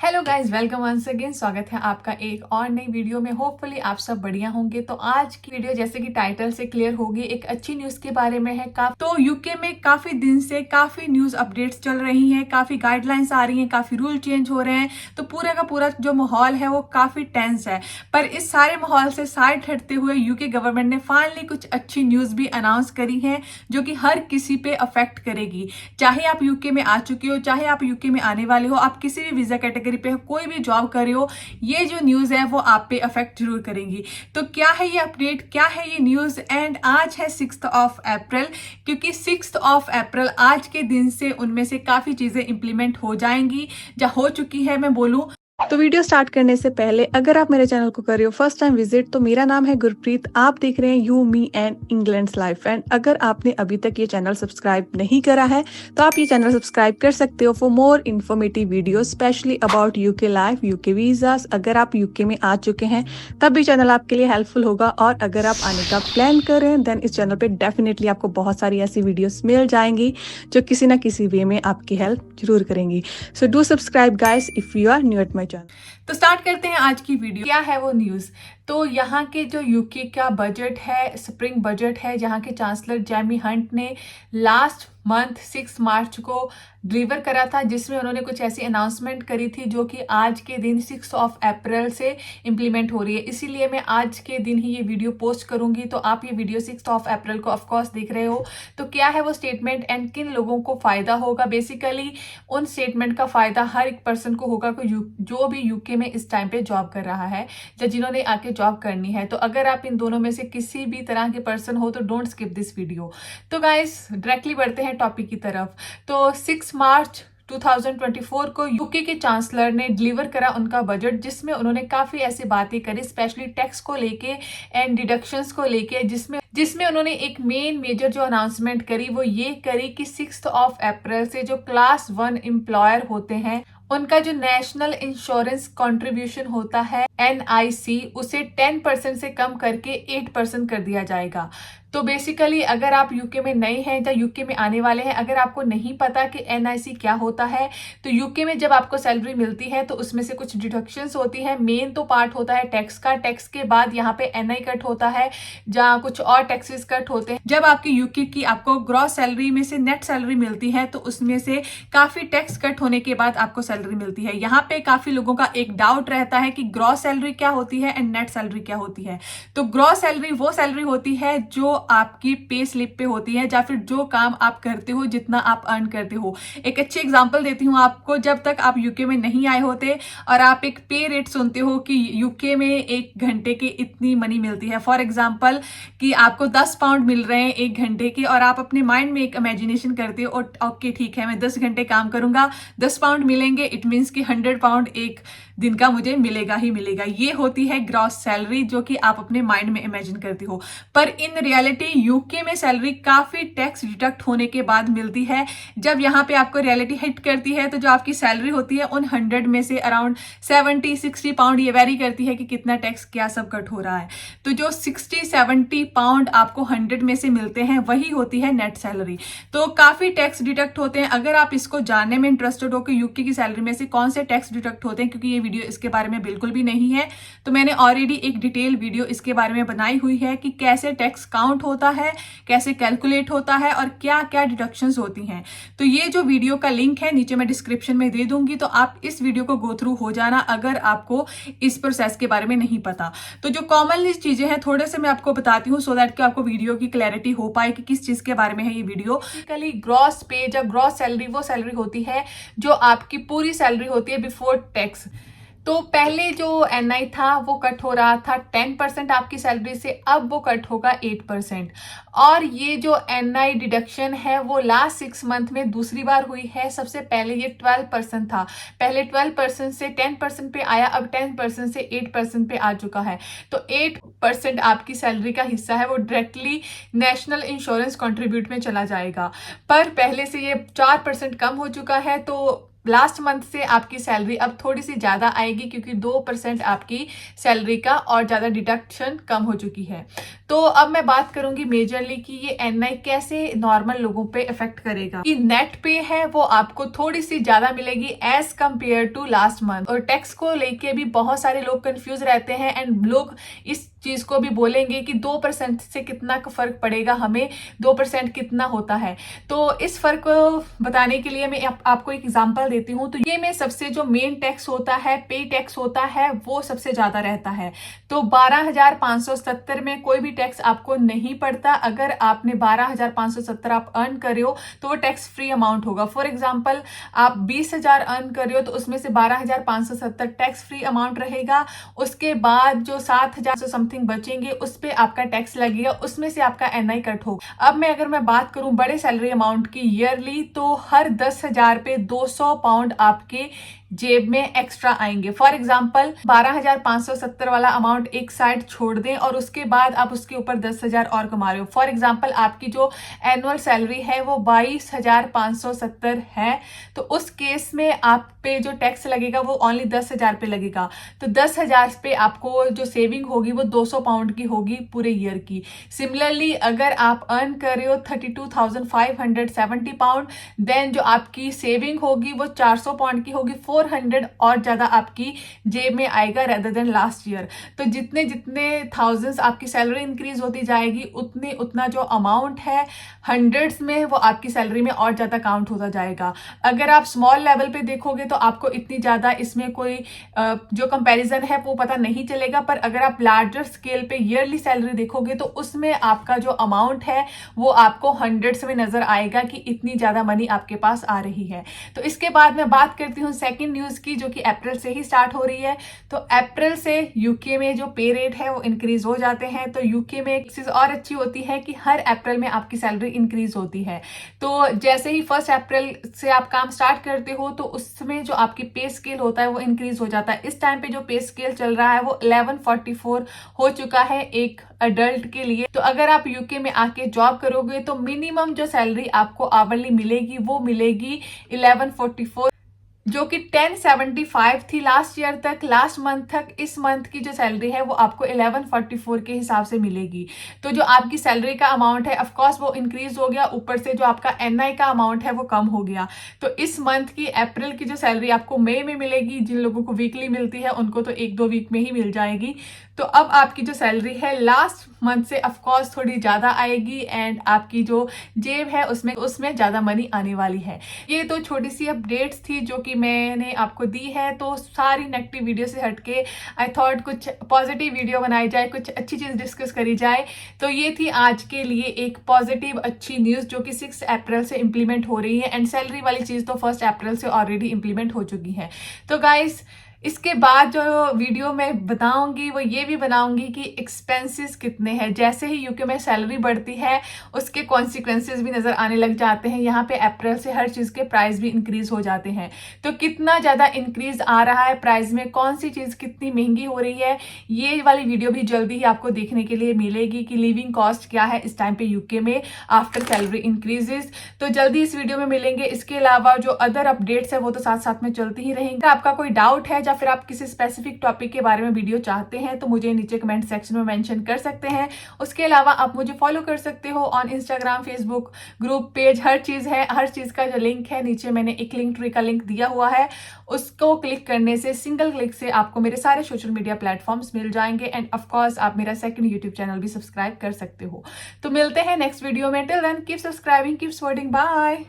Hello guys, welcome once again. स्वागत है आपका एक और नई वीडियो में। होपफुली आप सब बढ़िया होंगे। तो आज की वीडियो जैसे कि टाइटल से क्लियर होगी, एक अच्छी न्यूज के बारे में है। तो यूके में काफी दिन से काफी न्यूज अपडेट्स चल रही हैं, काफी गाइडलाइंस आ रही हैं, काफी रूल चेंज हो रहे हैं। तो पूरा का पूरा जो माहौल है वो काफी टेंस है। पर इस सारे माहौल से साइड हटते हुए यूके गवर्नमेंट ने फाइनली कुछ अच्छी न्यूज भी अनाउंस करी है जो कि हर किसी पे अफेक्ट करेगी। चाहे आप यूके में आ चुके हो, चाहे आप यूके में आने वाले हो, आप किसी भी वीजा कैटेगरी पे कोई भी जॉब कर रहे हो, ये जो न्यूज है वो आप पे अफेक्ट जरूर करेंगी। तो क्या है ये अपडेट, क्या है ये न्यूज। एंड आज है 6 अप्रैल, क्योंकि 6 अप्रैल आज के दिन से उनमें से काफी चीजें इंप्लीमेंट हो जाएंगी या हो चुकी है मैं बोलूं। तो वीडियो स्टार्ट करने से पहले अगर आप मेरे चैनल को कर रहे हो फर्स्ट टाइम विजिट, तो मेरा नाम है गुरप्रीत। आप देख रहे हैं you me and England's life. And अगर आपने अभी तक ये चैनल सब्सक्राइब नहीं करा है तो आप ये चैनल सब्सक्राइब कर सकते हो for more informative video specially about UK life, UK visas. अगर आप यूके में आ चुके हैं तब भी चैनल आपके लिए हेल्पफुल होगा, और अगर आप आने का प्लान कर रहे हैं देन इस चैनल पे डेफिनेटली आपको बहुत सारी ऐसी वीडियोस मिल जाएंगी जो किसी ना किसी वे में आपकी हेल्प जरूर करेंगी। So do subscribe guys if you are new at my channel. तो स्टार्ट करते हैं आज की वीडियो। क्या है वो न्यूज। तो यहाँ के जो यूके का बजट है, स्प्रिंग बजट है, जहाँ के चांसलर जेमी हंट ने लास्ट मंथ 6 मार्च को डिलीवर करा था, जिसमें उन्होंने कुछ ऐसी अनाउंसमेंट करी थी जो कि आज के दिन 6 अप्रैल से इंप्लीमेंट हो रही है। इसीलिए मैं आज के दिन ही ये वीडियो पोस्ट करूंगी। तो आप ये वीडियो 6 अप्रैल को ऑफकोर्स देख रहे हो। तो क्या है वो स्टेटमेंट एंड किन लोगों को फायदा होगा। बेसिकली उन स्टेटमेंट का फायदा हर एक पर्सन को होगा जो भी यूके में इस टाइम पे जॉब कर रहा है या जिन्होंने आके जॉब करनी है। तो अगर आप इन दोनों में से किसी भी तरह के पर्सन हो तो डोंट स्किप दिस वीडियो। तो गाइस डायरेक्टली बढ़ते हैं टॉपिक की तरफ। तो 6 मार्च 2024 को यूके के चांसलर ने डिलीवर करा उनका बजट, जिसमें उन्होंने काफी ऐसी बातें करी स्पेशली टैक्स को लेके एंड डिडक्शंस को लेके, जिसमें उन्होंने एक मेजर जो अनाउंसमेंट करी वो ये करी कि 6 अप्रैल से जो क्लास 1 एम्प्लॉयर होते हैं उनका जो नेशनल इंश्योरेंस कंट्रीब्यूशन होता है NIC, उसे 10% से कम करके 8% कर दिया जाएगा। तो बेसिकली अगर आप यूके में नए हैं या यूके में आने वाले हैं, अगर आपको नहीं पता कि NIC क्या होता है, तो यूके में जब आपको सैलरी मिलती है तो उसमें से कुछ डिडक्शंस होती है। मेन तो पार्ट होता है टैक्स का। टैक्स के बाद यहाँ पे NI कट होता है, जहाँ कुछ और टैक्सेस कट होते हैं। जब आपकी यूके की आपको ग्रॉस सैलरी में से नेट सैलरी मिलती है तो उसमें से काफी टैक्स कट होने के बाद आपको सैलरी मिलती है। यहाँ पे काफी लोगों का एक डाउट रहता है कि ग्रॉस सैलरी क्या होती है एंड नेट सैलरी क्या होती है। तो ग्रॉस सैलरी वो सैलरी होती है जो आपकी पे स्लिप पे होती है, या फिर जो काम आप करते हो, जितना आप अर्न करते हो। एक अच्छी एग्जांपल देती हूँ आपको। जब तक आप यूके में नहीं आए होते और आप एक पे रेट सुनते हो कि यूके में 1 घंटे के इतनी मनी मिलती है, फॉर एग्जाम्पल कि आपको 10 पाउंड मिल रहे हैं 1 घंटे के, और आप अपने माइंड में एक इमेजिनेशन करते हो ओके ठीक है मैं 10 घंटे काम करूंगा, 10 पाउंड मिलेंगे, इट मीन्स कि 100 पाउंड एक दिन का मुझे मिलेगा ही मिलेगा। ये होती है ग्रॉस सैलरी जो कि आप अपने माइंड में इमेजिन करते हो। पर इन रियलिटी यूके में सैलरी काफी टैक्स डिडक्ट होने के बाद मिलती है। जब यहाँ पे आपको रियलिटी हिट करती है तो जो आपकी सैलरी होती है उन 100 में से अराउंड 70-60 पाउंड, ये वेरी करती है कि कितना टैक्स क्या सब कट हो रहा है। तो जो 60-70 पाउंड आपको 100 में से मिलते हैं वही होती है नेट सैलरी। तो काफी टैक्स डिडक्ट होते हैं। अगर आप इसको जानने में इंटरेस्टेड हो कि यूके की सैलरी में से कौन से टैक्स डिडक्ट होते हैं, क्योंकि ये वीडियो इसके बारे में बिल्कुल भी नहीं है, तो मैंने ऑलरेडी एक डिटेल वीडियो इसके बारे में बनाई हुई है कि कैसे टैक्स काउंट होता है, कैसे कैलकुलेट होता है और क्या क्या डिडक्शंस होती हैं। तो ये जो वीडियो का लिंक है नीचे मैं डिस्क्रिप्शन में दे दूंगी, तो आप इस वीडियो को गो थ्रू हो जाना अगर आपको इस प्रोसेस के बारे में नहीं पता। तो जो कॉमनली चीजें हैं थोड़े से मैं आपको बताती हूँ सो दैट कि आपको वीडियो की क्लैरिटी हो पाए कि किस चीज के बारे में है ये वीडियो। बेसिकली ग्रॉस पे या ग्रॉस सैलरी वो सैलरी होती है जो आपकी पूरी सैलरी होती है बिफोर टैक्स। तो पहले जो NI था वो कट हो रहा था 10% आपकी सैलरी से, अब वो कट होगा 8%। और ये जो NI डिडक्शन है वो लास्ट 6 मंथ में दूसरी बार हुई है। सबसे पहले ये 12% था, पहले 12% से 10% पे आया, अब 10% से 8% पे आ चुका है। तो 8% आपकी सैलरी का हिस्सा है वो डायरेक्टली नेशनल इंश्योरेंस कंट्रीब्यूट में चला जाएगा। पर पहले से ये 4% कम हो चुका है। तो लास्ट मंथ से आपकी सैलरी अब थोड़ी सी ज्यादा आएगी क्योंकि 2% आपकी सैलरी का और ज्यादा डिडक्शन कम हो चुकी है। तो अब मैं बात करूंगी मेजरली कि ये एनआई कैसे नॉर्मल लोगों पे इफेक्ट करेगा। कि नेट पे है वो आपको थोड़ी सी ज्यादा मिलेगी as compare to last month. और टैक्स को लेके भी बहुत सारे लोग कंफ्यूज रहते हैं एंड लोग इस चीज को भी बोलेंगे कि 2% से कितना फर्क पड़ेगा हमें, 2% कितना होता है। तो इस फर्क को बताने के लिए मैं आपको एक एग्जांपल देती हूँ। तो ये में सबसे जो मेन टैक्स होता है, पे टैक्स होता है, वो सबसे ज्यादा रहता है। तो 12,570 में कोई भी टैक्स आपको नहीं पड़ता। अगर आपने 12,570 आप अर्न कर रहे हो तो वो टैक्स फ्री अमाउंट होगा। फॉर एग्जाम्पल आप 20,000 अर्न कर रहे हो तो उसमें से 12,570 टैक्स फ्री अमाउंट रहेगा। उसके बाद जो 7,000 समथिंग बचेंगे उस पे आपका टैक्स लगेगा, उसमें से आपका एनआई कट होगा। अब अगर मैं बात करूं बड़े सैलरी अमाउंट की ईयरली, तो हर 10,000 पे 200 पाउंड आपके जेब में एक्स्ट्रा आएंगे। फॉर एग्जाम्पल 12,570 वाला अमाउंट एक साइड छोड़ दें और उसके बाद आप उसके ऊपर 10,000 और कमा रहे हो। फॉर एग्जाम्पल आपकी जो एनुअल सैलरी है वो 22,570 है, तो उस केस में आप पे जो टैक्स लगेगा वो ओनली 10,000 पे लगेगा। तो 10,000 पे आपको जो सेविंग होगी वो 200 पाउंड की होगी पूरे ईयर की। सिमिलरली अगर आप अर्न कर रहे हो 32,570 पाउंड, देन जो आपकी सेविंग होगी वो 400 पाउंड की होगी, 400 और ज्यादा आपकी जेब में आएगा रेदर देन लास्ट ईयर। तो जितने जितने थाउजेंड्स आपकी सैलरी इंक्रीज होती जाएगी उतना जो अमाउंट है हंड्रेड्स में वो आपकी सैलरी में और ज्यादा काउंट होता जाएगा। अगर आप स्मॉल लेवल पे देखोगे तो आपको इतनी ज्यादा इसमें कोई जो कंपैरिजन है वो पता नहीं चलेगा, पर अगर आप लार्जर स्केल पे ईयरली सैलरी देखोगे तो उसमें आपका जो अमाउंट है वो आपको हंड्रेड्स में नजर आएगा कि इतनी ज्यादा मनी आपके पास आ रही है। तो इसके बाद मैं बात करती हूँ सेकंड न्यूज की, जो कि अप्रैल से ही स्टार्ट हो रही है। तो अप्रैल से यूके में जो पे रेट है वो इंक्रीज हो जाते हैं। तो यूके में एक चीज और अच्छी होती है कि हर अप्रैल में आपकी सैलरी इंक्रीज होती है। तो जैसे ही 1 अप्रैल से आप काम स्टार्ट करते हो तो उसमें जो आपकी पे स्केल होता है वो इंक्रीज हो जाता है। इस टाइम पे जो पे स्केल चल रहा है वो 1144 हो चुका है एक अडल्ट के लिए। तो अगर आप यूके में आके जॉब करोगे तो मिनिमम जो सैलरी आपको आवरली मिलेगी वो मिलेगी 1144, जो कि 1075 थी लास्ट ईयर तक, लास्ट मंथ तक। इस मंथ की जो सैलरी है वो आपको 1144 के हिसाब से मिलेगी। तो जो आपकी सैलरी का अमाउंट है ऑफकोर्स वो इंक्रीज हो गया, ऊपर से जो आपका एनआई का अमाउंट है वो कम हो गया। तो इस मंथ की अप्रैल की जो सैलरी आपको मई में मिलेगी, जिन लोगों को वीकली मिलती है उनको तो 1-2 वीक में ही मिल जाएगी। तो अब आपकी जो सैलरी है लास्ट मंथ से ऑफकोर्स थोड़ी ज्यादा आएगी एंड आपकी जो जेब है उसमें ज्यादा मनी आने वाली है। ये तो छोटी सी अपडेट्स थी जो कि मैंने आपको दी है। तो सारी नेगेटिव वीडियो से हटके आई थॉट कुछ पॉजिटिव वीडियो बनाई जाए, कुछ अच्छी चीज डिस्कस करी जाए। तो ये थी आज के लिए एक पॉजिटिव अच्छी न्यूज जो कि 6 अप्रैल से इंप्लीमेंट हो रही है एंड सैलरी वाली चीज तो 1 अप्रैल से ऑलरेडी इंप्लीमेंट हो चुकी है। तो गाइस इसके बाद जो वीडियो मैं बताऊंगी वो ये भी बनाऊंगी कि एक्सपेंसेस कितने हैं। जैसे ही यूके में सैलरी बढ़ती है उसके कॉन्सिक्वेंसेस भी नजर आने लग जाते हैं। यहाँ पे अप्रैल से हर चीज के प्राइस भी इंक्रीज हो जाते हैं। तो कितना ज्यादा इंक्रीज आ रहा है प्राइस में, कौन सी चीज कितनी महंगी हो रही है, ये वाली वीडियो भी जल्दी ही आपको देखने के लिए मिलेगी कि लिविंग कॉस्ट क्या है इस टाइम पे यूके में आफ्टर सैलरी इंक्रीजेस। तो जल्दी इस वीडियो में मिलेंगे। इसके अलावा जो अदर अपडेट्स है वो तो साथ साथ में चलती ही रहेंगे। आपका कोई डाउट है या फिर आप किसी स्पेसिफिक टॉपिक के बारे में वीडियो चाहते हैं तो मुझे नीचे कमेंट सेक्शन में मेंशन कर सकते हैं। उसके अलावा आप मुझे फॉलो कर सकते हो on Instagram, Facebook, group page, हर चीज है। हर चीज का जो लिंक है नीचे मैंने एक लिंक ट्री का लिंक दिया हुआ है, उसको क्लिक करने से सिंगल क्लिक से आपको मेरे सारे सोशल मीडिया प्लेटफॉर्म्स मिल जाएंगे एंड ऑफकोर्स आप मेरा सेकंड यूट्यूब चैनल भी सब्सक्राइब कर सकते हो। तो मिलते हैं नेक्स्ट वीडियो में। Till then keep subscribing, keep supporting, bye.